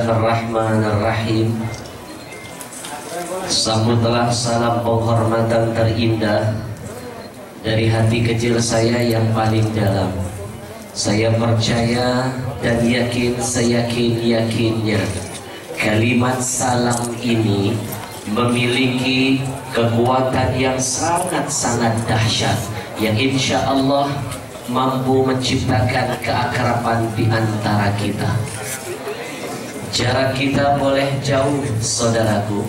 Bismillahirrahmanirrahim. Sambutlah salam penghormatan terindah dari hati kecil saya yang paling dalam. Saya percaya dan yakin seyakin-yakinnya kalimat salam ini memiliki kekuatan yang sangat-sangat dahsyat, yang insya Allah mampu menciptakan keakraban di antara kita. Jarak kita boleh jauh, saudaraku.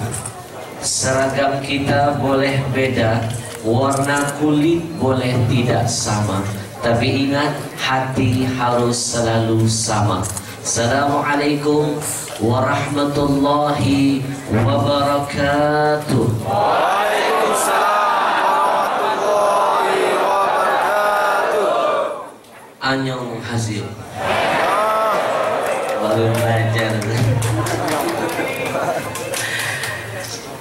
Seragam kita boleh beda, warna kulit boleh tidak sama, tapi ingat, hati harus selalu sama. Assalamualaikum warahmatullahi wabarakatuh. Waalaikumsalam warahmatullahi wabarakatuh. Anyong hasil baru belajar.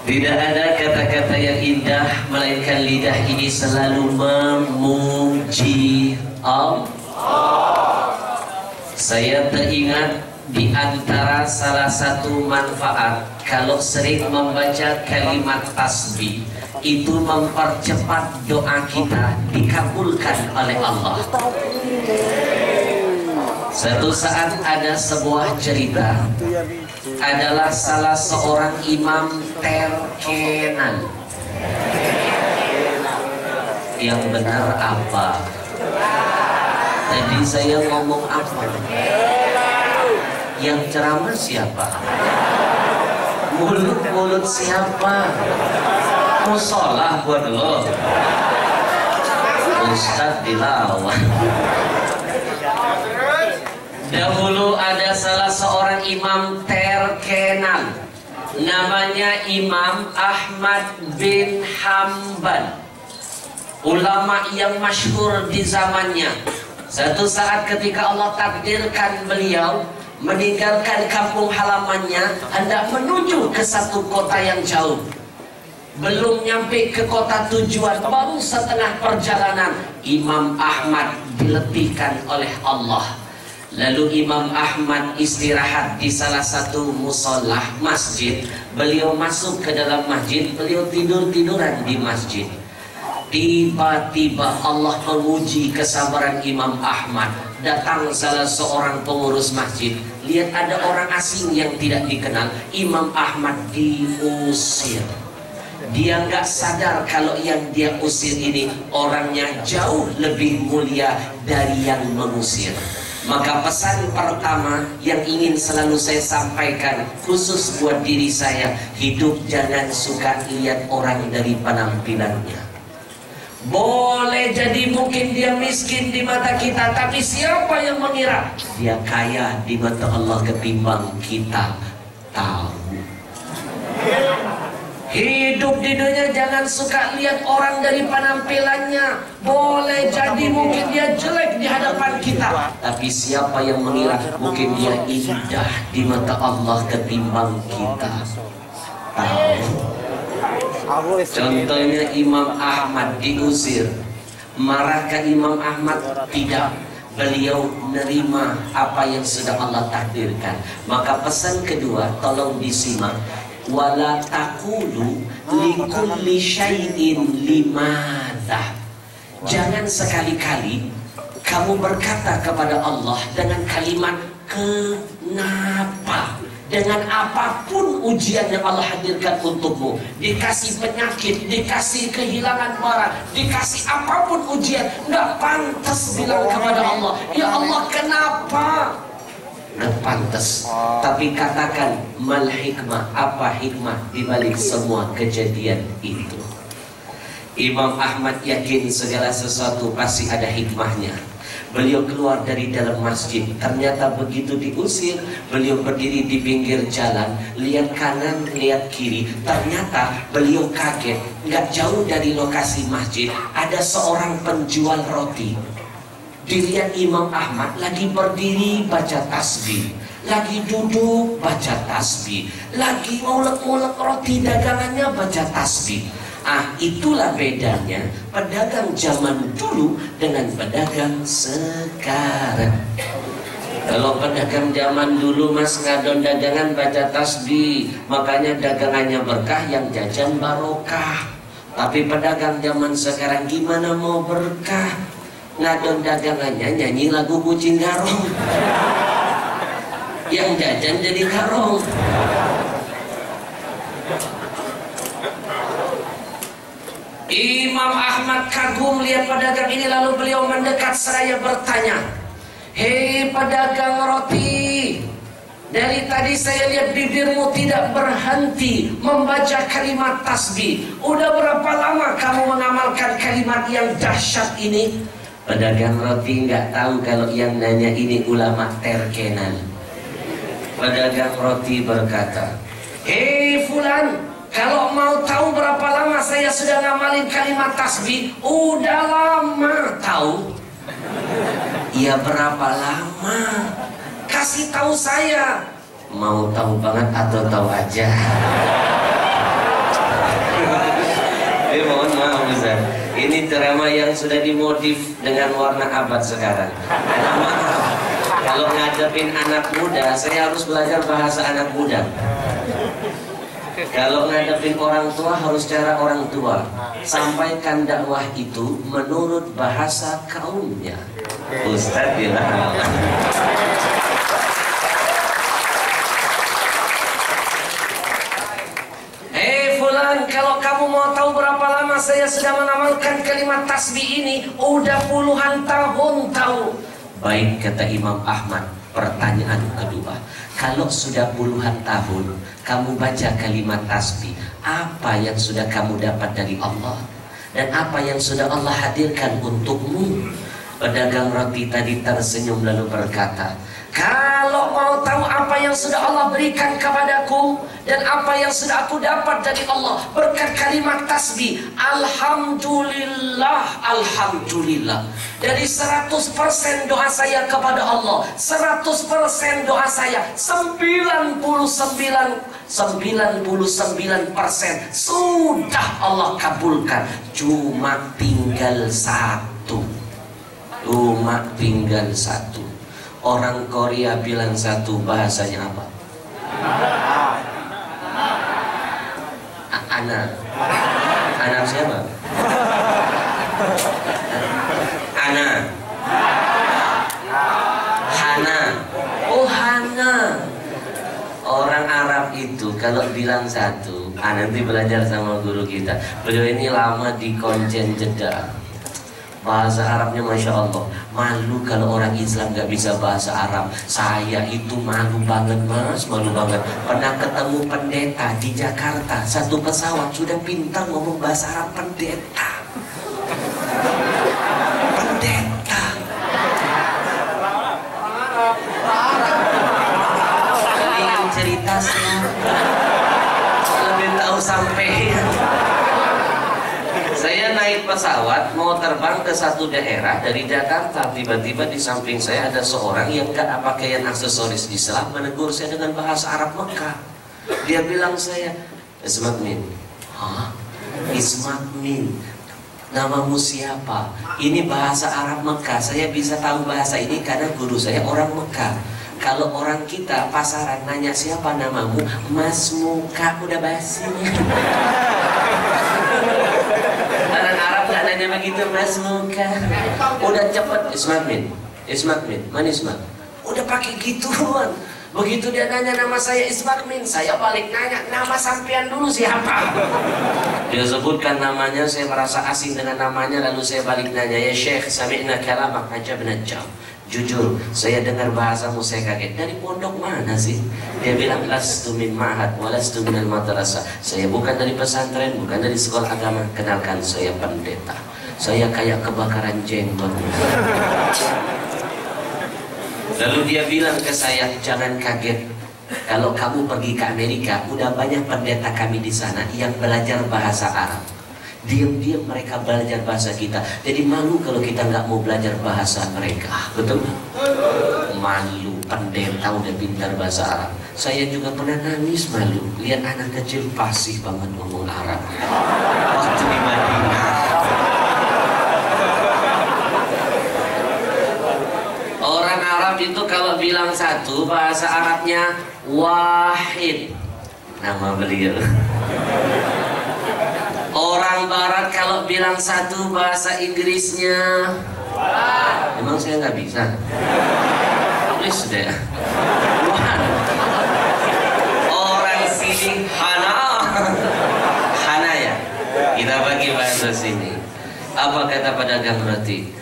Tidak ada kata-kata yang indah melainkan lidah ini selalu memuji Allah. Saya teringat di antara salah satu manfaat kalau sering membaca kalimat tasbih, itu mempercepat doa kita dikabulkan oleh Allah. Satu saat ada sebuah cerita, adalah salah seorang imam terkenan. Yang benar apa? Tadi saya ngomong apa? Yang ceramah siapa? Mulut-mulut siapa? Musolah buat lo. Ustadz dilawan. Dahulu ada salah seorang imam terkenal, namanya Imam Ahmad bin Hanbal, ulama yang masyhur di zamannya. Satu saat ketika Allah takdirkan beliau meninggalkan kampung halamannya, hendak menuju ke satu kota yang jauh. Belum nyampe ke kota tujuan, baru setengah perjalanan, Imam Ahmad diletihkan oleh Allah. Lalu Imam Ahmad istirahat di salah satu musolah masjid. Beliau masuk ke dalam masjid, beliau tidur-tiduran di masjid. Tiba-tiba Allah menguji kesabaran Imam Ahmad. Datang salah seorang pengurus masjid, lihat ada orang asing yang tidak dikenal. Imam Ahmad diusir. Dia nggak sadar kalau yang dia usir ini orangnya jauh lebih mulia dari yang mengusir. Maka pesan pertama yang ingin selalu saya sampaikan, khusus buat diri saya, hidup jangan suka lihat orang dari penampilannya. Boleh jadi mungkin dia miskin di mata kita, tapi siapa yang mengira dia kaya di mata Allah ketimbang kita tahu. Hidup di dunia jangan suka lihat orang dari penampilannya. Boleh jadi mungkin dia jelek di hadapan kita, tapi siapa yang mengira mungkin dia indah di mata Allah ketimbang kita tahu. Contohnya Imam Ahmad diusir. Marahkah Imam Ahmad? Tidak. Beliau menerima apa yang sudah Allah takdirkan. Maka pesan kedua tolong disimak. Wala taqulu likulli syai'in limadza. Jangan sekali-kali kamu berkata kepada Allah dengan kalimat kenapa. Dengan apapun ujian yang Allah hadirkan untukmu, dikasih penyakit, dikasih kehilangan barang, dikasih apapun ujian, nggak pantas bilang kepada Allah, ya Allah kenapa? Nggak pantas. Tapi katakan mal hikmah, apa hikmah dibalik semua kejadian itu? Imam Ahmad yakin segala sesuatu pasti ada hikmahnya. Beliau keluar dari dalam masjid, ternyata begitu diusir, beliau berdiri di pinggir jalan, lihat kanan, lihat kiri, ternyata beliau kaget, nggak jauh dari lokasi masjid ada seorang penjual roti. Dilihat Imam Ahmad lagi berdiri baca tasbih, lagi duduk baca tasbih, lagi ngulek-ngulek roti dagangannya baca tasbih. Itulah bedanya pedagang zaman dulu dengan pedagang sekarang. Kalau pedagang zaman dulu mas ngadon dagangan baca tasbih, makanya dagangannya berkah, yang jajan barokah. Tapi pedagang zaman sekarang gimana mau berkah? Ngadon dagangannya nyanyi lagu kucing garong, yang jajan jadi garong. Imam Ahmad kagum lihat pedagang ini, lalu beliau mendekat seraya bertanya, "Hei pedagang roti, dari tadi saya lihat bibirmu tidak berhenti membaca kalimat tasbih. Udah berapa lama kamu mengamalkan kalimat yang dahsyat ini?" Pedagang roti nggak tahu kalau yang nanya ini ulama terkenal. Pedagang roti berkata, "Hei fulan, kalau mau tahu berapa lama saya sudah ngamalin kalimat tasbih?" "Udah lama." "Tahu?" "Iya, berapa lama? Kasih tahu saya." "Mau tahu banget atau tahu aja?" Mohon maaf Ustaz, ini drama yang sudah dimodif dengan warna abad sekarang. Maaf, kalau ngadepin anak muda, saya harus belajar bahasa anak muda. Kalau ngadepin orang tua harus cara orang tua. Sampaikan dakwah itu menurut bahasa kaumnya. Ustaz bilang, "Hei fulan, kalau kamu mau tahu berapa lama saya sudah mengamalkan kalimat tasbih ini, udah puluhan tahun tahu." "Baik," kata Imam Ahmad. Pertanyaan kedua, kalau sudah puluhan tahun kamu baca kalimat tasbih, apa yang sudah kamu dapat dari Allah? Dan apa yang sudah Allah hadirkan untukmu? Pedagang roti tadi tersenyum lalu berkata, "Kalau mau tahu apa yang sudah Allah berikan kepadaku dan apa yang sudah aku dapat dari Allah berkat kalimat tasbih, alhamdulillah, alhamdulillah. Dari 100% doa saya kepada Allah, 100% doa saya, 99% sudah Allah kabulkan. Cuma tinggal satu. Orang Korea bilang satu, bahasanya apa? Anak siapa? Hana. Oh, Hana. Orang Arab itu kalau bilang satu, nanti belajar sama guru kita. Beliau ini lama di Konjen Jeddah. Bahasa Arabnya Masya Allah. Malu kalau orang Islam gak bisa bahasa Arab. Saya itu malu banget mas, malu banget. Pernah ketemu pendeta di Jakarta, satu pesawat sudah pintar ngomong bahasa Arab. Pendeta ingin cerita siapa, lebih tahu sampai. Saya naik pesawat mau terbang ke satu daerah dari Jakarta. Tiba-tiba di samping saya ada seorang yang gak pakaian aksesoris Islam menegur saya dengan bahasa Arab Mekah. Dia bilang saya, "Ismat Min." "Hah? Ismat Min? Namamu siapa?" "Ini bahasa Arab Mekah. Saya bisa tahu bahasa ini karena guru saya orang Mekah. Kalau orang kita pasaran nanya siapa namamu, Mas Muka, udah basi." Orang Arab gak nanya begitu, Mas Muka. Udah cepet, Ismat Min, mana Ismat? Udah pakai gituan. Begitu dia nanya nama saya Ismat Min, saya balik nanya, "Nama sampean dulu siapa?" Dia sebutkan namanya, saya merasa asing dengan namanya, lalu saya balik nanya, "Ya Syekh, sami'na kalamak ajabna jam." Jujur, saya dengar bahasamu saya kaget. "Dari pondok mana sih?" Dia bilang, "Lastu min ma'had wa lastu minal madrasah." Saya bukan dari pesantren, bukan dari sekolah agama. Kenalkan, saya pendeta. Saya kayak kebakaran jenggot. Lalu dia bilang ke saya, "Jangan kaget. Kalau kamu pergi ke Amerika, udah banyak pendeta kami di sana yang belajar bahasa Arab. Diam-diam mereka belajar bahasa kita. Jadi malu kalau kita nggak mau belajar bahasa mereka." Betul? Malu, pendeta udah pintar bahasa Arab. Saya juga pernah nangis malu lihat anak kecil fasih banget ngomong Arab waktu di Madinah. Orang Arab itu kalau bilang satu bahasa Arabnya wahid, nama beliau. Orang barat kalau bilang satu bahasa Inggrisnya emang saya nggak bisa. Please deh. Orang sini Hana ya. Kita bagi bahasa sini. Apa kata pedagang roti?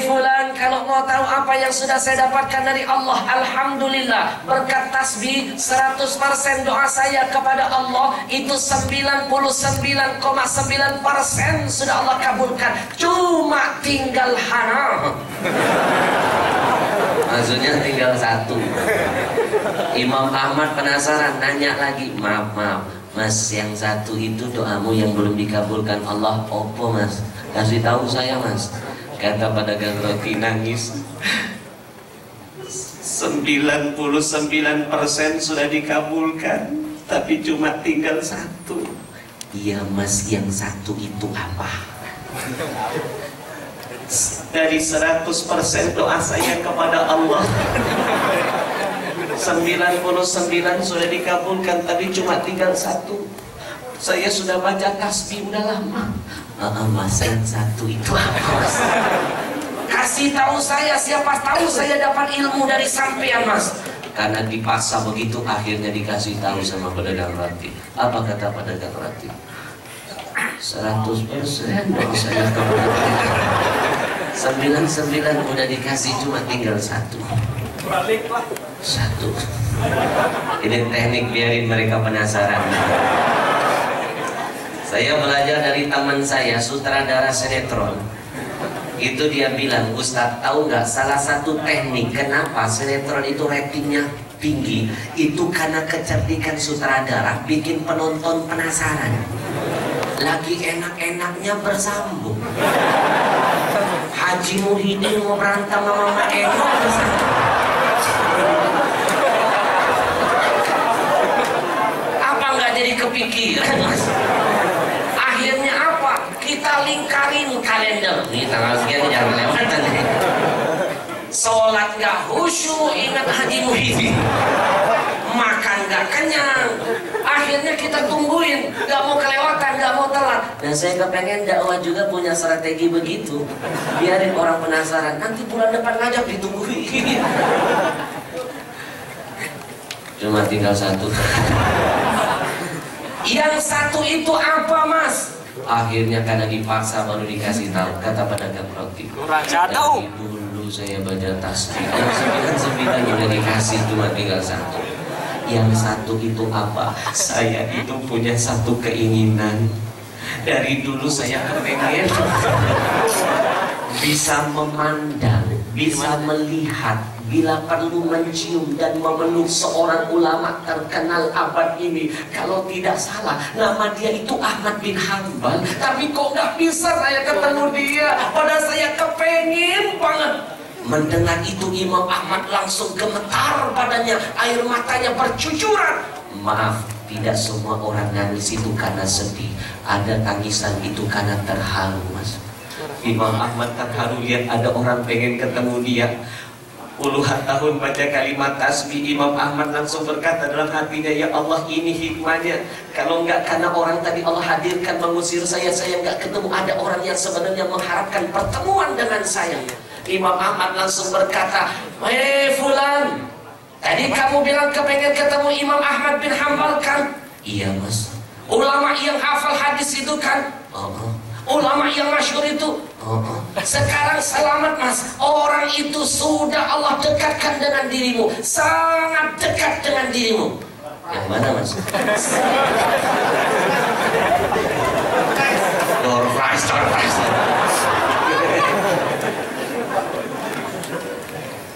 Fulan, kalau mau tahu apa yang sudah saya dapatkan dari Allah, alhamdulillah, berkat tasbih 100% doa saya kepada Allah itu 99,9% sudah Allah kabulkan. Cuma tinggal Hana. Maksudnya tinggal satu. Imam Ahmad penasaran, nanya lagi, maaf Mas, yang satu itu doamu yang belum dikabulkan Allah, opo Mas? Kasih tahu saya Mas. Kata pedagang roti nangis, 99% sudah dikabulkan, tapi cuma tinggal satu. Iya Mas, yang satu itu apa? Dari 100% doa saya kepada Allah, 99 sudah dikabulkan, tapi cuma tinggal satu. Saya sudah baca tasbih udah lama. Mas, yang satu itu apa Mas? Kasih tahu saya, siapa tahu saya dapat ilmu dari sampean Mas. Karena dipaksa begitu, akhirnya dikasih tahu sama pedagang roti. Apa kata pedagang roti? 100% doa saya kepada Allah. 99 udah dikasih, cuma tinggal satu. Satu. Ini teknik biarin mereka penasaran. Saya belajar dari teman saya, sutradara sinetron. Itu dia bilang, Ustadz tahu nggak salah satu teknik kenapa sinetron itu ratingnya tinggi? Itu karena kecerdikan sutradara bikin penonton penasaran. Lagi enak-enaknya bersambung. Haji Muhyiddin mau berantem sama Mama Eno bersambung. Apa nggak jadi kepikiran Mas? Akhirnya apa? Kita lingkarin kalender. Nih tanggal sekian jangan lewatan nih. Sholat nggak khusyuk, ingat Haji Muhyiddin. Makan nggak kenyang. Akhirnya kita tungguin, nggak mau kelewatan, nggak mau telat. Dan saya kepengen dakwah juga punya strategi begitu. Biarin orang penasaran. Nanti bulan depan ngajak ditungguin. Cuma tinggal satu. Yang satu itu apa Mas? Akhirnya karena dipaksa baru dikasih tahu. Kata pedagang roti, dari dulu saya baca tasbih 99 udah dikasih, cuma tinggal satu. Yang satu itu apa? Saya itu punya satu keinginan. Dari dulu saya kepengen bisa memandang, bisa melihat, bila perlu mencium dan memeluk seorang ulama terkenal abad ini. Kalau tidak salah, nama dia itu Ahmad bin Hanbal. Tapi kok nggak bisa saya ketemu dia? Padahal saya kepengen banget. Mendengar itu Imam Ahmad langsung gemetar badannya, air matanya bercucuran. Maaf, tidak semua orang nangis itu karena sedih. Ada tangisan itu karena terharu Mas. Imam Ahmad terharu lihat ada orang pengen ketemu dia. Puluhan tahun baca kalimat tasbih, Imam Ahmad langsung berkata dalam hatinya, ya Allah, ini hikmahnya. Kalau enggak karena orang tadi Allah hadirkan mengusir saya enggak ketemu. Ada orang yang sebenarnya mengharapkan pertemuan dengan saya. Imam Ahmad langsung berkata, Fulan, tadi kamu bilang kepengen ketemu Imam Ahmad bin Hanbal kan? Iya Mas. Ulama yang hafal hadis itu kan? Ulama yang masyhur itu? Sekarang selamat Mas, orang itu sudah Allah dekatkan dengan dirimu, sangat dekat dengan dirimu. Yang mana Mas? Door prize.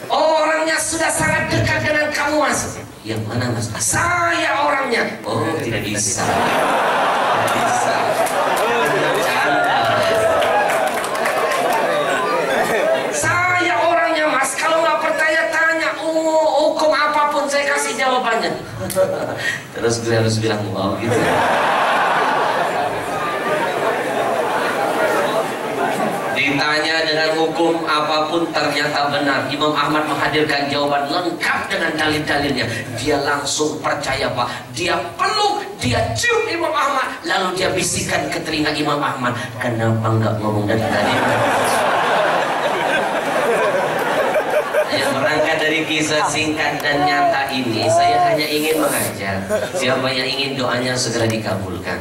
Orangnya sudah sangat dekat dengan kamu Mas. Yang mana Mas? Saya orangnya. Oh, tidak bisa. Tidak bisa. Saya orangnya Mas. Kalau nggak percaya tanya hukum apapun saya kasih jawabannya. Terus gue harus bilang wow gitu. Di Ditanya dengan hukum apapun ternyata benar. Imam Ahmad menghadirkan jawaban lengkap dengan dalil-dalilnya. Dia langsung percaya Pak. Dia peluk, dia cium Imam Ahmad, lalu dia bisikan ke telinga Imam Ahmad, kenapa nggak ngomong dari tadi? Berangkat dari kisah singkat dan nyata ini, saya hanya ingin mengajar. Siapa yang ingin doanya segera dikabulkan,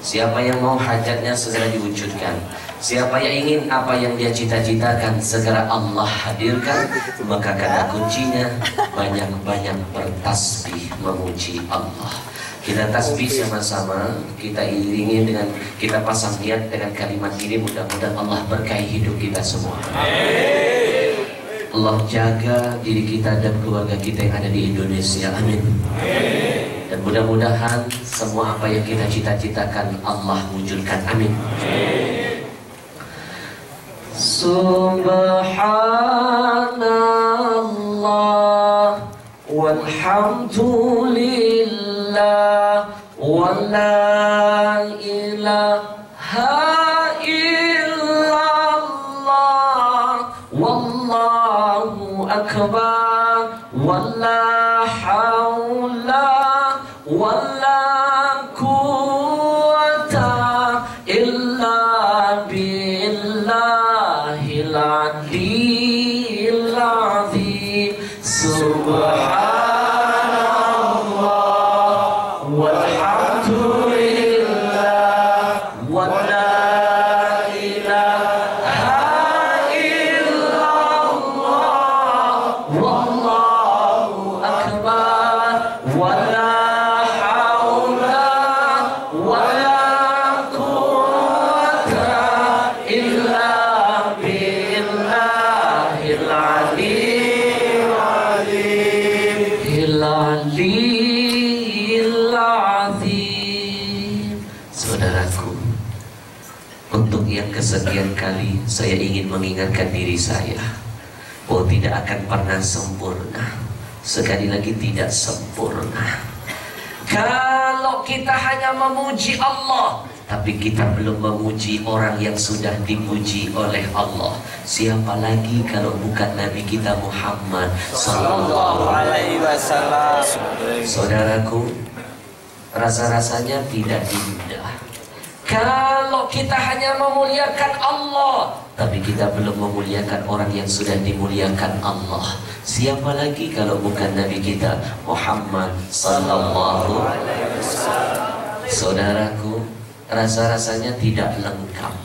siapa yang mau hajatnya segera diwujudkan, siapa yang ingin apa yang dia cita-citakan segera Allah hadirkan, maka kata kuncinya banyak-banyak bertasbih memuji Allah. Kita tasbih sama-sama, kita iringi dengan, kita pasang niat dengan kalimat ini, mudah-mudahan Allah berkahi hidup kita semua. Allah jaga diri kita dan keluarga kita yang ada di Indonesia, amin. Dan mudah-mudahan semua apa yang kita cita-citakan Allah wujudkan, amin. Subhanallah walhamdulillah wa la ilaha illallah wallahu akbar wa la hawla wa la quwwata illa billahil aliyyil azim. Subhanallah walhamdulillah wa la ilaha illallah wallahu akbar wa la hawla wa la quwwata illa billahil aliyyil azim. Saudaraku, untuk yang kesekian kali saya ingin mengingatkan diri saya bahwa tidak akan pernah sempurna. Sekali lagi, tidak sempurna. Kalau kita hanya memuji Allah tapi kita belum memuji orang yang sudah dipuji oleh Allah, siapa lagi kalau bukan Nabi kita Muhammad sallallahu alaihi wasallam. Saudaraku, rasa-rasanya tidak indah kalau kita hanya memuliakan Allah tapi kita belum memuliakan orang yang sudah dimuliakan Allah. Siapa lagi kalau bukan Nabi kita Muhammad sallallahu alaihi wasallam. Saudaraku, rasa-rasanya tidak lengkap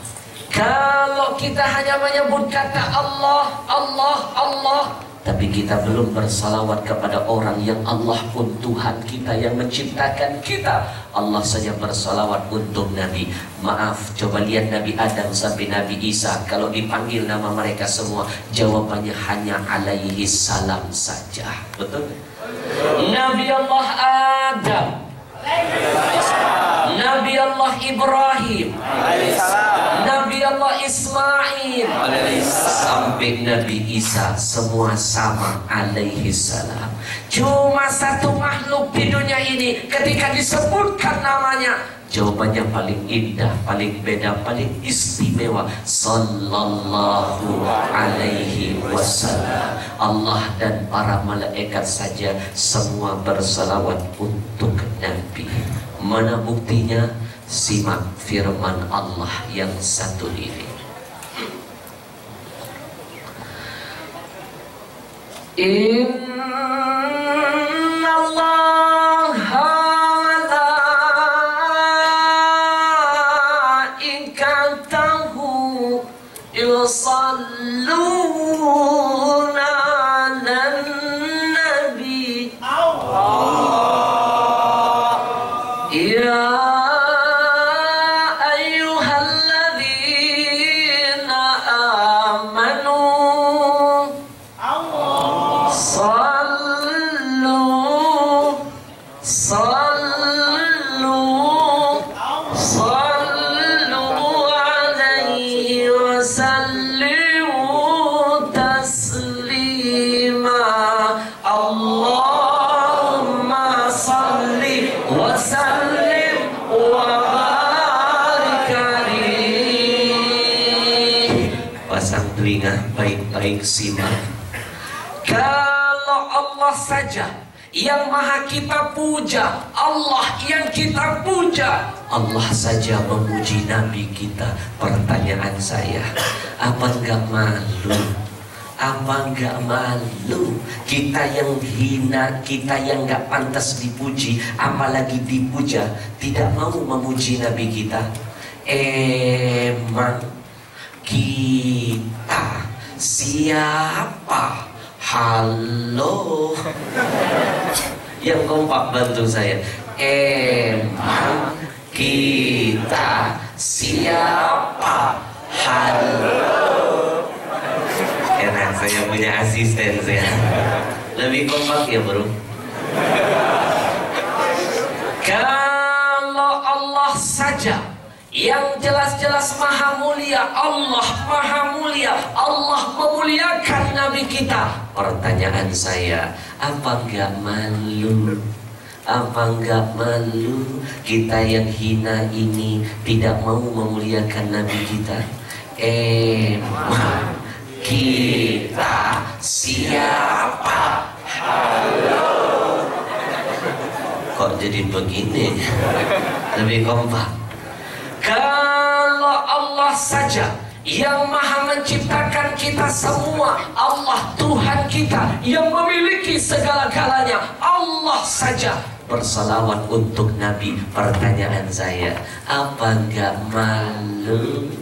kalau kita hanya menyebut kata Allah, Allah, Allah, tapi kita belum bersalawat kepada orang yang Allah pun Tuhan kita yang menciptakan kita. Allah saja bersalawat untuk Nabi. Maaf, coba lihat Nabi Adam sampai Nabi Isa, kalau dipanggil nama mereka semua jawabannya hanya alaihi salam saja. Betul? Nabi Allah Adam, Nabi Allah Ibrahim, Nabi Allah Ismail, sampai Nabi Isa, semua sama alaihi salam. Cuma satu makhluk di dunia ini ketika disebutkan namanya jawabannya paling indah, paling beda, paling istimewa, sallallahu alaihi wasallam. Allah dan para malaikat saja semua bersalawat untuk Nabi. Mana buktinya? Simak firman Allah yang satu ini. Inna Allaha malaikatahu yusalluna 'alan nabi. Ya ayyuhalladzina amanu sallu alaihi wa sallimu taslima. Allahumma salli wa sallim wa barik alaihi. Pasang telinga baik-baik, simak. Kalau Allah saja yang maha kita puja, Allah yang kita puja, Allah saja memuji Nabi kita. Pertanyaan saya, apa enggak malu? Apa enggak malu? Kita yang hina, kita yang enggak pantas dipuji, apalagi dipuja, tidak mau memuji Nabi kita. Emang kita siapa? Halo, yang kompak bantu saya. Emang kita siapa? Halo. Enak, saya punya asisten saya. Lebih kompak ya bro. Kalau Allah saja yang jelas-jelas maha mulia, Allah maha mulia, Allah memuliakan Nabi kita. Pertanyaan saya, apa enggak malu? Apa enggak malu kita yang hina ini tidak mau memuliakan Nabi kita? Emang kita siapa? Halo. Kok jadi begini? Lebih kompak. Kalau Allah saja yang maha menciptakan kita semua, Allah Tuhan kita yang memiliki segala-galanya, Allah saja bersalawat untuk Nabi. Pertanyaan saya, apa enggak malu?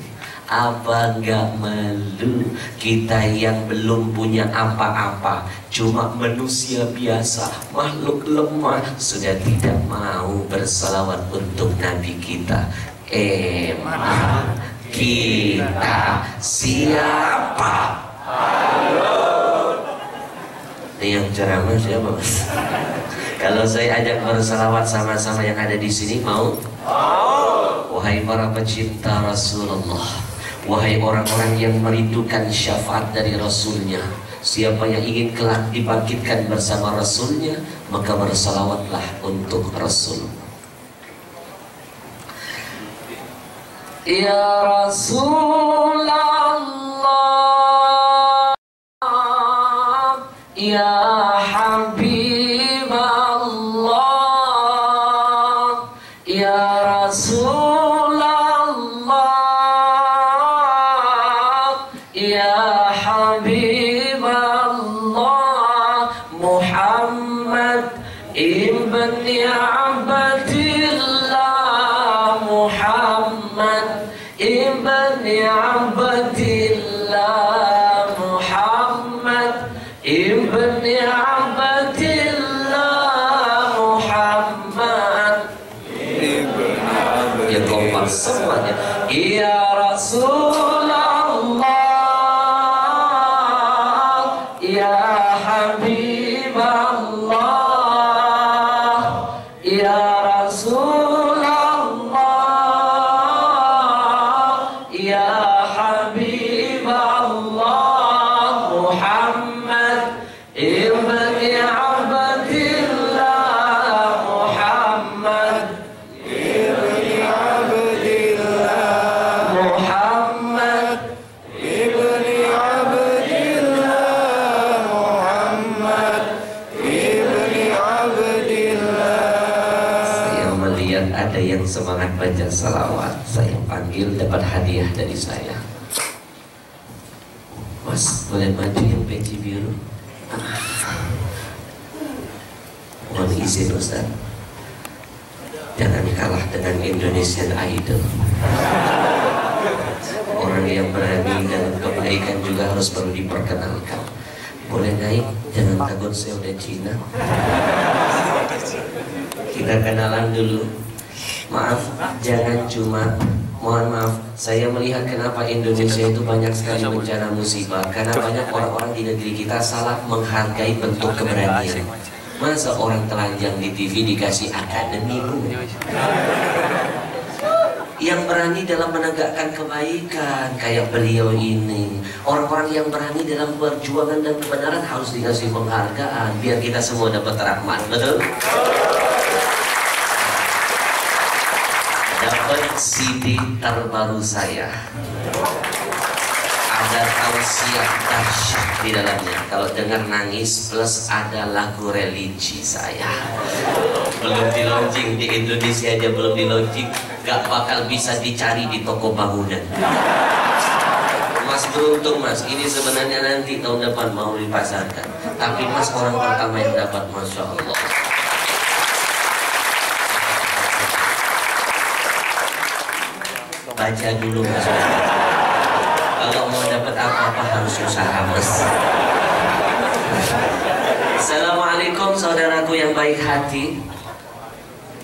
Apa enggak malu kita yang belum punya apa-apa, cuma manusia biasa, makhluk lemah, sudah tidak mau bersalawat untuk Nabi kita? Emang kita siapa? Halo. Ini yang ceramah siapa mas? Kalau saya ajak bersalawat sama-sama yang ada di sini, mau? Wahai para pecinta Rasulullah, wahai orang-orang yang merindukan syafaat dari Rasulnya, siapa yang ingin kelak dibangkitkan bersama Rasulnya, maka bersalawatlah untuk Rasul. Ya Rasulullah, ya Habiballah, ya Rasulullah, ya Habiballah, Muhammad ibni Abdillah, Muhammad ibni Abdillah, Muhammad ibni Abdillah, Muhammad ibni Abdillah. Ya kompak semuanya. Ya Rasulullah, ya Habiballah, ya Rasulullah, ya Habiballah, Muhammad ibni Abdillah, Muhammad ibni Abdillah, Muhammad ibni Abdillah, Muhammad ibni Abdillah. Saya melihat ada yang semangat baca salawat, saya panggil, dapat hadiah dari saya. Mas, boleh maju yang peci biru? Mohon izin Ustaz, jangan kalah dengan Indonesian Idol. Orang yang berani dalam kebaikan juga harus perlu diperkenalkan. Boleh naik, jangan takut saya udah Cina. Kita kenalan dulu. Maaf, jangan cuma, mohon maaf, saya melihat kenapa Indonesia itu banyak sekali bencana musibah, karena banyak orang-orang di negeri kita salah menghargai bentuk keberanian. Masa orang telanjang di TV dikasih akademi, Bu? Yang berani dalam menegakkan kebaikan kayak beliau ini, orang-orang yang berani dalam perjuangan dan kebenaran harus dikasih penghargaan biar kita semua dapat rahmat, betul? Dapat CD terbaru saya, ada siap dahsyat di dalamnya. Kalau dengar nangis plus ada lagu religi saya. Belum di launching di Indonesia aja, belum di launching, gak bakal bisa dicari di toko bangunan. Mas beruntung Mas, ini sebenarnya nanti tahun depan mau dipasarkan. Tapi Mas orang pertama yang dapat, Masya Allah. Baca dulu Mas. Kalau mau dapat apa-apa harus usaha Mas. Assalamualaikum saudaraku yang baik hati.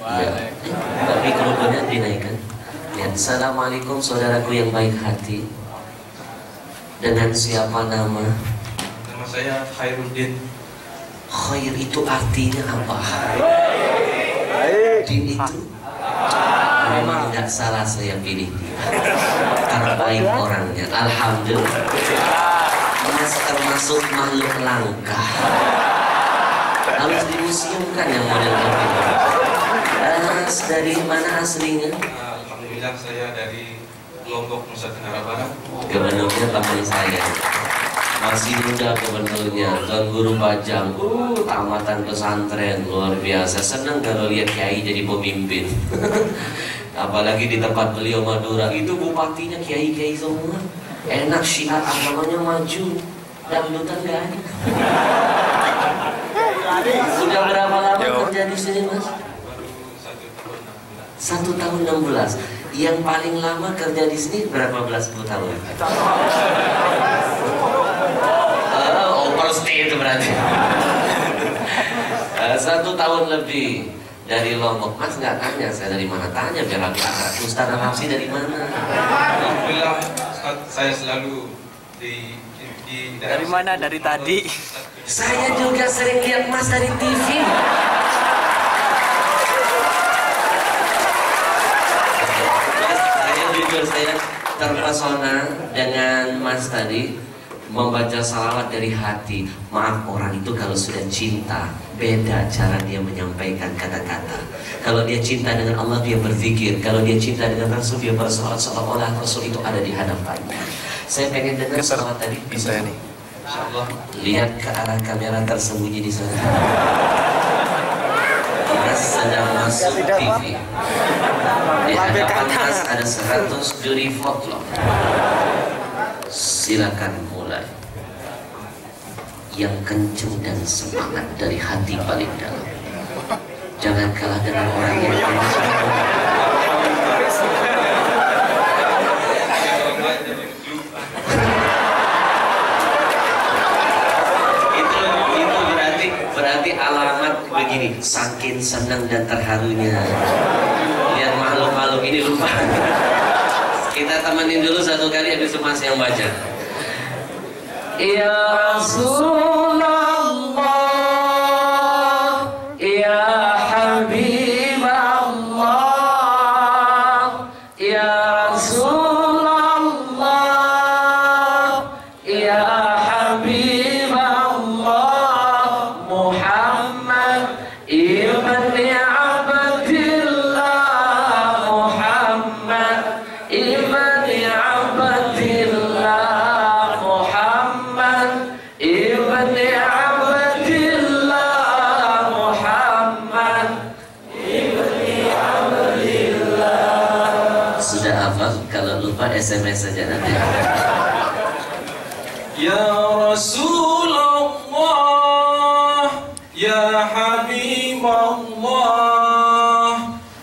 Ya, tapi kerudungnya dinaikkan. Ya, assalamualaikum saudaraku yang baik hati. Dengan siapa nama? Nama saya Khairuddin. Khair itu artinya apa? Din itu memang tidak salah saya pilih dia. Karena baik orangnya. Alhamdulillah. Mas termasuk makhluk langka. Harus dimuseumkan yang model ini. Mas dari mana aslinya? Alhamdulillah saya dari Lombok, Nusa Tenggara Barat. Gubernurnya teman saya. Masih muda gubernurnya, Tuan Guru Bajang. Tamatan pesantren luar biasa. Senang kalau lihat kiai jadi pemimpin. Apalagi di tempat beliau Madura itu bupatinya kiai-kiai semua. Enak, syiar agamanya maju. Dangdutan gak ada. Sudah berapa lama kerja di sini Mas? Baru 1 tahun 6 bulan. Yang paling lama kerja di sini berapa belas puluh tahun? Overstay itu berarti. 1 tahun lebih dari Lombok. Mas nggak tanya saya dari mana, tanya biar lebih akrab. Ustaz Nafsi dari mana? Alhamdulillah saya selalu di Dari mana? Dari tadi. Saya juga sering lihat Mas dari TV. Saya terpesona dengan Mas tadi membaca salawat dari hati. Maaf, orang itu kalau sudah cinta beda cara dia menyampaikan kata-kata. Kalau dia cinta dengan Allah dia berzikir. Kalau dia cinta dengan Rasul dia bersalawat seolah-olah Rasul itu ada di hadapannya. Saya pengen dengar salawat tadi. Bisa nih. Insyaallah. Lihat ke arah kamera tersembunyi di sana. Mas sedang masuk TV. Di hadapan Mas ada 100 juri foto. Silakan mulai. Yang kenceng dan semangat dari hati paling dalam. Jangan kalah dengan orang yang kenceng. Berarti alamat begini, saking senang dan terharunya lihat makhluk-makhluk ini lupa. Kita temenin dulu satu kali habis itu Mas yang baca. Ya Rasulullah, ya Habiballah, ya Rasulullah, ya Habiballah, Muhammad ibni Abdillah, Muhammad ibni Abdillah, Muhammad ibni Abdillah, Muhammad ibni Abdillah. Sudah hafal? Kalau lupa SMS saja nanti. Ya Rasulullah, ya Habiballah,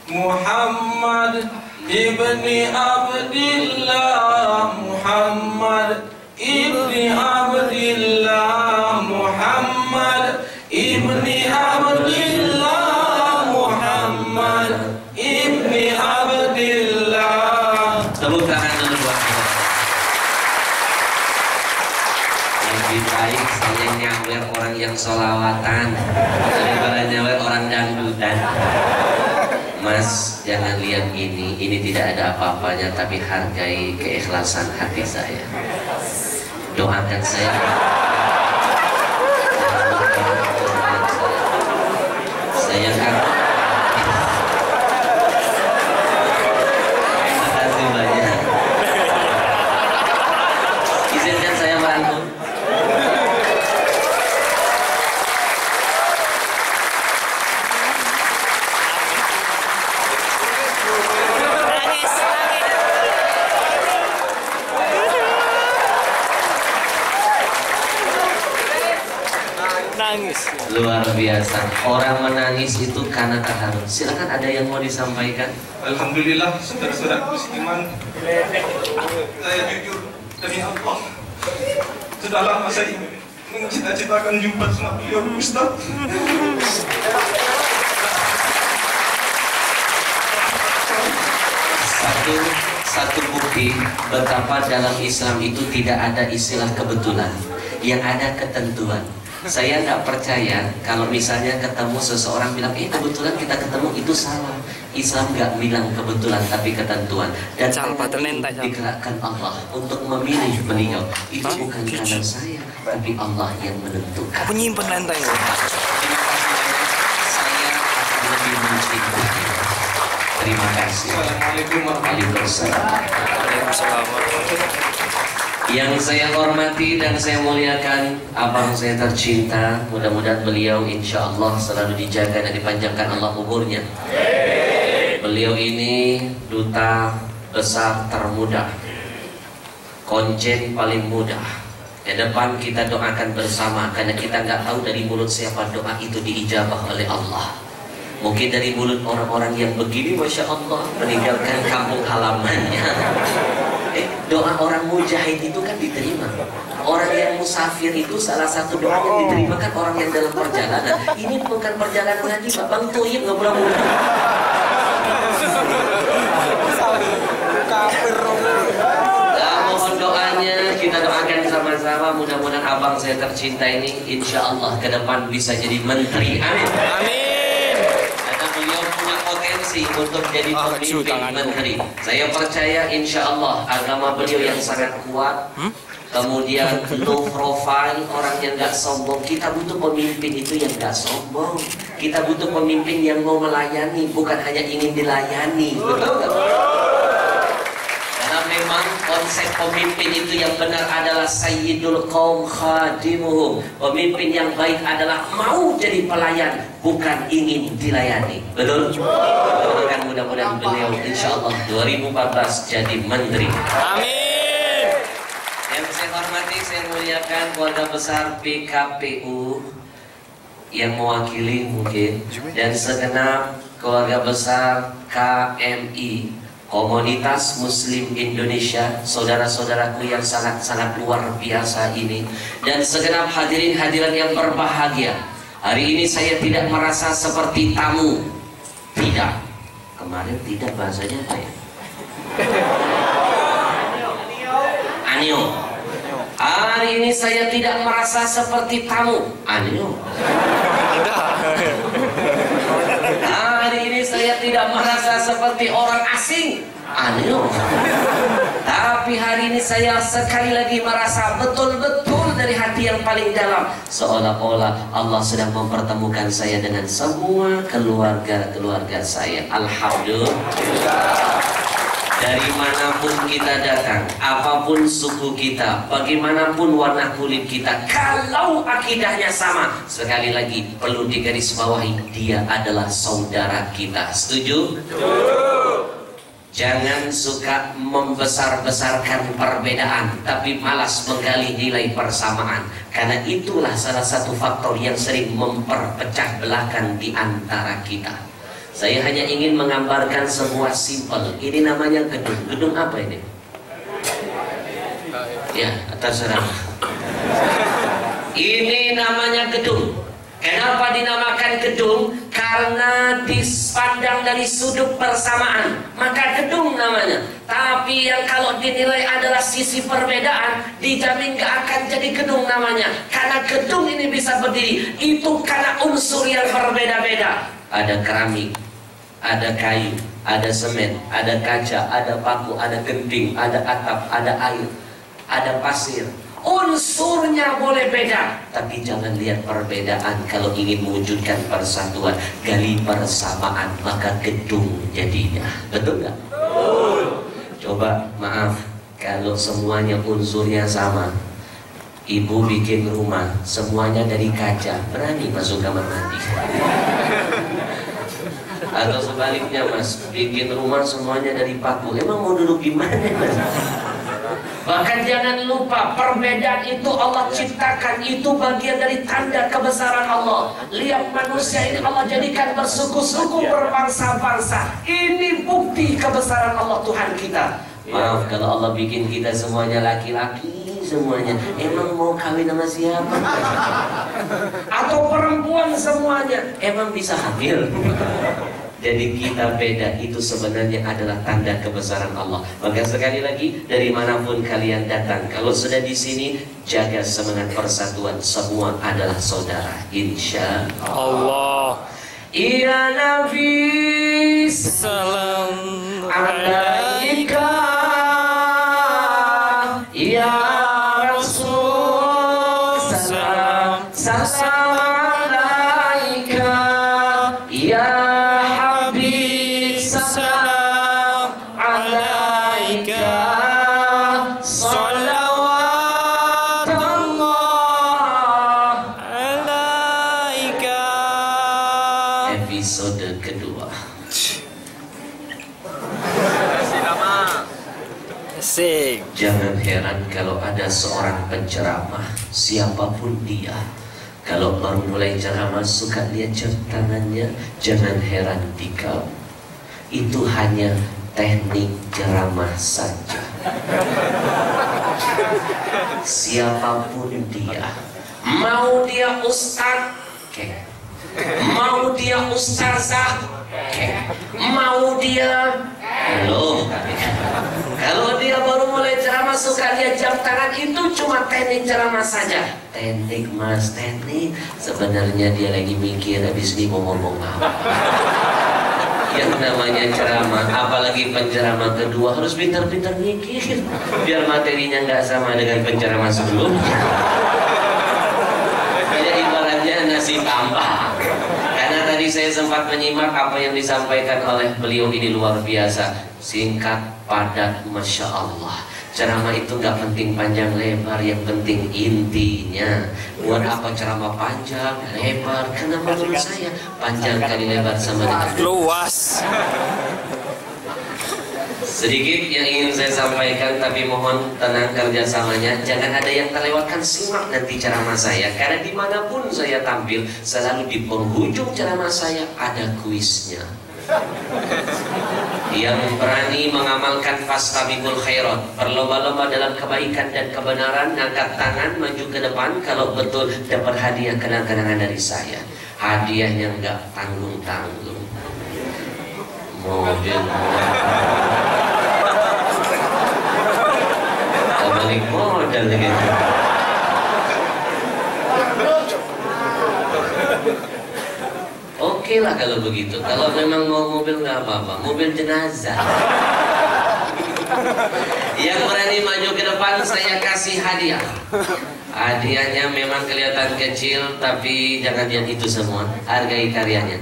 Muhammad ibni Abdillah, Muhammad ibni Abdillah, Muhammad ibni Abdillah, Muhammad ibni Abdillah. Tepuk tangan dulu buat saya. Lebih baik saya nyawer orang yang sholawatan daripada nyawer orang dangdutan. Mas, jangan lihat ini tidak ada apa-apanya, tapi hargai keikhlasan hati saya. Doakan saya. Saya kan. Terima kasih banyak. Izinkan saya anhu. Nangis. Luar biasa. Orang menangis itu karena taharun. Silakan, ada yang mau disampaikan? Alhamdulillah, saudara-saudaraku seiman, saya jujur demi Allah, sudah lama saya mencita-citakan jumpa sama beliau Ustaz. Satu bukti betapa dalam Islam itu tidak ada istilah kebetulan, yang ada ketentuan. Saya nggak percaya kalau misalnya ketemu seseorang bilang, kebetulan kita ketemu, itu salah. Islam nggak bilang kebetulan tapi ketentuan. Dan digerakkan Allah untuk memilih beliau. Itu bukan karena saya, tapi Allah yang menentukan. Penyimpan lenteng. Saya akan lebih mencintai. Terima kasih. Assalamualaikum warahmatullahi Waalaikumsalam. Yang saya hormati dan saya muliakan abang saya tercinta, mudah-mudahan beliau insya Allah selalu dijaga dan dipanjangkan Allah umurnya. Beliau ini duta besar termuda, konjen paling muda. Ke depan kita doakan bersama, karena kita nggak tahu dari mulut siapa doa itu diijabah oleh Allah. Mungkin dari mulut orang-orang yang begini, Masya Allah, meninggalkan kampung halamannya. Doa orang mujahid itu kan diterima. Orang yang musafir itu salah satu doa yang diterima kan orang yang dalam perjalanan. Ini bukan perjalanan haji, Pak. Bang Tuyib nggak pulang mudik. Mohon doanya, kita doakan sama-sama. Mudah-mudahan abang saya tercinta ini insya Allah ke depan bisa jadi menteri. Amin. Amin. Karena beliau punya potensi untuk jadi pemimpin menteri. Saya percaya insya Allah agama beliau yang sangat kuat. Kemudian low profile, orang yang gak sombong. Kita butuh pemimpin itu yang gak sombong. Kita butuh pemimpin yang mau melayani, bukan hanya ingin dilayani. Betul gak? Karena memang konsep pemimpin itu yang benar adalah sayyidul qaum khadimuhum. Pemimpin yang baik adalah mau jadi pelayan, bukan ingin dilayani. Betul? Mudah-mudahan beliau insya Allah 2014 jadi menteri. Amin. Yang saya hormati, saya muliakan keluarga besar PKPU yang mewakili mungkin, dan segenap keluarga besar KMI, Komunitas Muslim Indonesia, saudara-saudaraku yang sangat-sangat luar biasa ini, dan segenap hadirin-hadiran yang berbahagia. Hari ini saya tidak merasa seperti tamu. Tidak. Kemarin tidak, bahasanya apa ya? Anio. Hari ini saya tidak merasa seperti tamu. Anio. Hari ini saya tidak merasa seperti orang asing. Anio. Tapi hari ini saya sekali lagi merasa betul-betul dari hati yang paling dalam, seolah-olah Allah sedang mempertemukan saya dengan semua keluarga-keluarga saya. Alhamdulillah. Dari manapun kita datang, apapun suku kita, bagaimanapun warna kulit kita, kalau akidahnya sama, sekali lagi perlu digarisbawahi, dia adalah saudara kita. Setuju? Jangan suka membesar-besarkan perbedaan, tapi malas menggali nilai persamaan. Karena itulah salah satu faktor yang sering memperpecah belahkan di antara kita. Saya hanya ingin menggambarkan sebuah simpel. Ini namanya gedung. Gedung apa ini? Ya, terserah. Ini namanya gedung. Kenapa dinamakan gedung? Karena dipandang dari sudut persamaan, maka gedung namanya. Tapi yang kalau dinilai adalah sisi perbedaan, dijamin gak akan jadi gedung namanya. Karena gedung ini bisa berdiri, itu karena unsur yang berbeda-beda. Ada keramik, ada kayu, ada semen, ada kaca, ada paku, ada genting, ada atap, ada air, ada pasir. Unsurnya boleh beda, tapi jangan lihat perbedaan. Kalau ingin mewujudkan persatuan, gali persamaan, maka gedung jadinya. Betul nggak? Coba maaf, kalau semuanya unsurnya sama, Ibu bikin rumah semuanya dari kaca, berani masuk kamar mandi. Atau sebaliknya Mas, bikin rumah semuanya dari paku, emang mau duduk di mana Mas? Bahkan jangan lupa perbedaan itu Allah ciptakan, itu bagian dari tanda kebesaran Allah. Lihat manusia ini Allah jadikan bersuku-suku, berbangsa-bangsa. Ini bukti kebesaran Allah Tuhan kita. Maaf kalau Allah bikin kita semuanya laki-laki semuanya, emang mau kawin sama siapa? Atau perempuan semuanya, emang bisa hamil? Jadi kita beda, itu sebenarnya adalah tanda kebesaran Allah. Maka sekali lagi, dari manapun kalian datang, kalau sudah di sini, jaga semangat persatuan. Semua adalah saudara, insya Allah. Ya Nabi, salam alaika, ya Rasul, salam alaika, ya Habib, salam alaika, salawatullah alaika. Episode kedua. Jangan heran kalau ada seorang penceramah, siapapun dia, kalau baru mulai ceramah suka lihat jam tangannya. Jangan heran di kamu, itu hanya teknik ceramah saja. Siapapun dia, mau dia ustaz, mau dia ustazah, mau dia kalau dia baru mulai ceramah suka lihat jam tangan, itu cuma teknik ceramah saja. Teknik Mas, teknik. Sebenarnya dia lagi mikir habis ini mau ngomong apa. Yang namanya ceramah, apalagi penceramah kedua, harus pintar-pintar mikir biar materinya nggak sama dengan penceramah sebelumnya. Jadi ibaratnya nasi tambah. Karena tadi saya sempat menyimak apa yang disampaikan oleh beliau, ini luar biasa, singkat, padat, Masya Allah. Ceramah itu nggak penting panjang lebar, yang penting intinya. Buat apa ceramah panjang lebar? Karena menurut saya panjang kali lebar sama dengan luas. Sedikit yang ingin saya sampaikan, tapi mohon tenang kerjasamanya. Jangan ada yang terlewatkan, simak nanti ceramah saya. Karena dimanapun saya tampil, selalu di penghujung ceramah saya ada kuisnya. Yang berani mengamalkan fastabiqul khairat, berlomba-lomba dalam kebaikan dan kebenaran, angkat tangan maju ke depan kalau betul dapat hadiah kenang-kenangan dari saya. Hadiahnya enggak tanggung-tanggung, mobil balik modal gitu. Oke lah kalau begitu. Kalau memang mau mobil nggak apa-apa, mobil jenazah. Yang berani maju ke depan saya kasih hadiah. Hadiahnya memang kelihatan kecil, tapi jangan lihat itu semua. Hargai karyanya.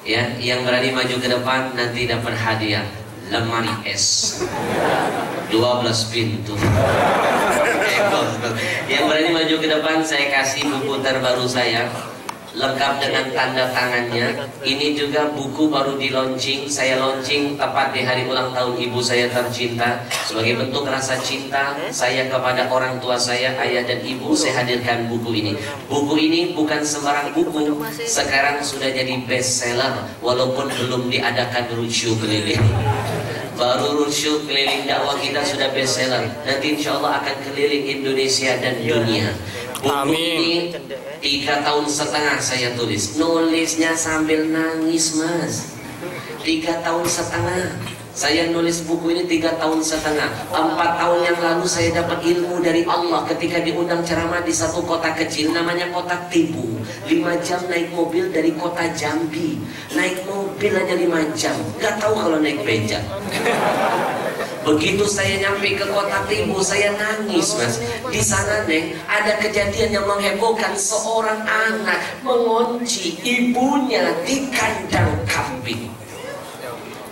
Ya, yang berani maju ke depan nanti dapat hadiah lemari es 12 pintu. Yang berani maju ke depan saya kasih buku terbaru saya, lengkap dengan tanda tangannya. Ini juga buku baru di launching, saya launching tepat di hari ulang tahun ibu saya tercinta. Sebagai bentuk rasa cinta saya kepada orang tua saya, ayah dan ibu, saya hadirkan buku ini. Buku ini bukan sembarang buku, sekarang sudah jadi best seller walaupun belum diadakan roadshow keliling. Baru roadshow keliling dakwah kita sudah best seller. Nanti insya Allah akan keliling Indonesia dan dunia. Buku ini 3,5 tahun saya tulis. Nulisnya sambil nangis Mas. 3,5 tahun saya nulis buku ini, 3,5 tahun. 4 tahun yang lalu saya dapat ilmu dari Allah ketika diundang ceramah di satu kota kecil namanya kota Tibu. 5 jam naik mobil dari kota Jambi. Naik mobil aja 5 jam. Gak tahu kalau naik beca. Begitu saya nyampe ke kota Tibu, saya nangis Mas. Di sana Neng, ada kejadian yang menghebohkan. Seorang anak mengunci ibunya di kandang kambing.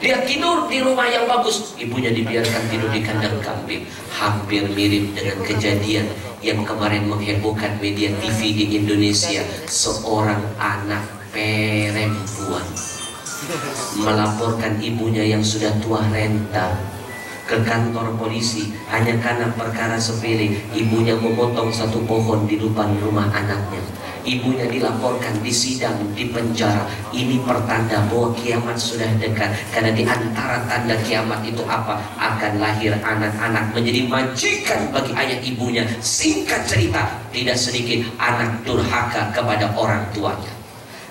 Dia tidur di rumah yang bagus, ibunya dibiarkan tidur di kandang kambing. Hampir mirip dengan kejadian yang kemarin menghebohkan media TV di Indonesia. Seorang anak perempuan melaporkan ibunya yang sudah tua renta ke kantor polisi hanya karena perkara sepele. Ibunya memotong satu pohon di depan rumah anaknya. Ibunya dilaporkan, disidang, dipenjara. Ini pertanda bahwa kiamat sudah dekat. Karena di antara tanda kiamat itu apa? Akan lahir anak-anak menjadi majikan bagi ayah ibunya. Singkat cerita, tidak sedikit anak durhaka kepada orang tuanya.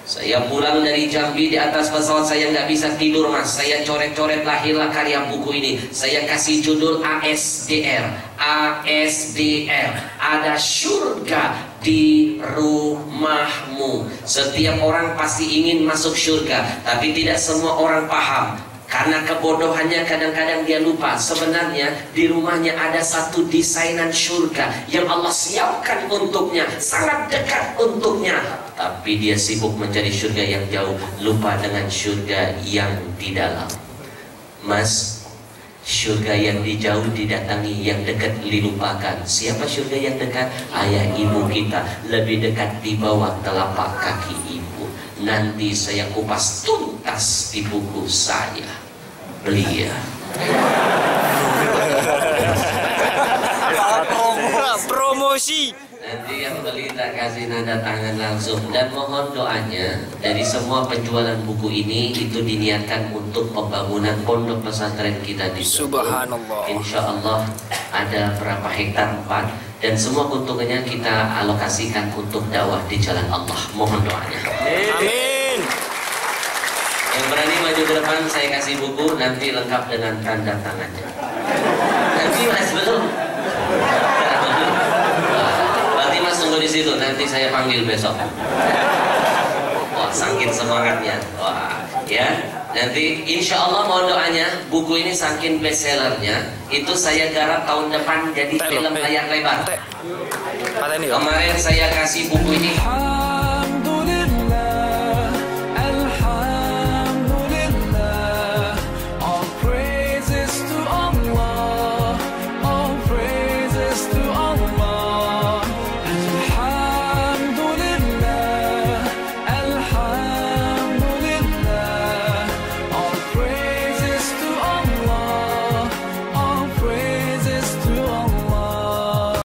Saya pulang dari Jambi, di atas pesawat saya nggak bisa tidur mas. Saya coret-coret, lahirlah karya buku ini. Saya kasih judul ASDR. ASDR, ada surga di rumahmu. Setiap orang pasti ingin masuk surga, tapi tidak semua orang paham. Karena kebodohannya kadang-kadang dia lupa sebenarnya di rumahnya ada satu desainan surga yang Allah siapkan untuknya, sangat dekat untuknya. Tapi dia sibuk mencari surga yang jauh, lupa dengan surga yang di dalam. Mas, surga yang di jauh didatangi, yang dekat dilupakan. Siapa surga yang dekat? Ayah ibu kita, lebih dekat di bawah telapak kaki ibu. Nanti saya kupas tuntas di buku saya. Beli ya. Promosi. Nanti yang beli tak kasih nada tangan langsung. Dan mohon doanya dari semua penjualan buku ini itu diniatkan untuk pembangunan pondok pesantren kita di Subhanallah. Insya Allah ada berapa hektar 4 dan semua keuntungannya kita alokasikan untuk dakwah di jalan Allah. Mohon doanya. Amin. Yang berani maju ke depan saya kasih buku, nanti lengkap dengan tanda tangannya. Nanti mas belum. Berarti mas tunggu di situ, nanti saya panggil besok. Wah, saking semangatnya. Wah, ya. Nanti insya Allah mohon doanya, buku ini saking bestsellernya, itu saya garap tahun depan jadi film layar lebar. Kemarin saya kasih buku ini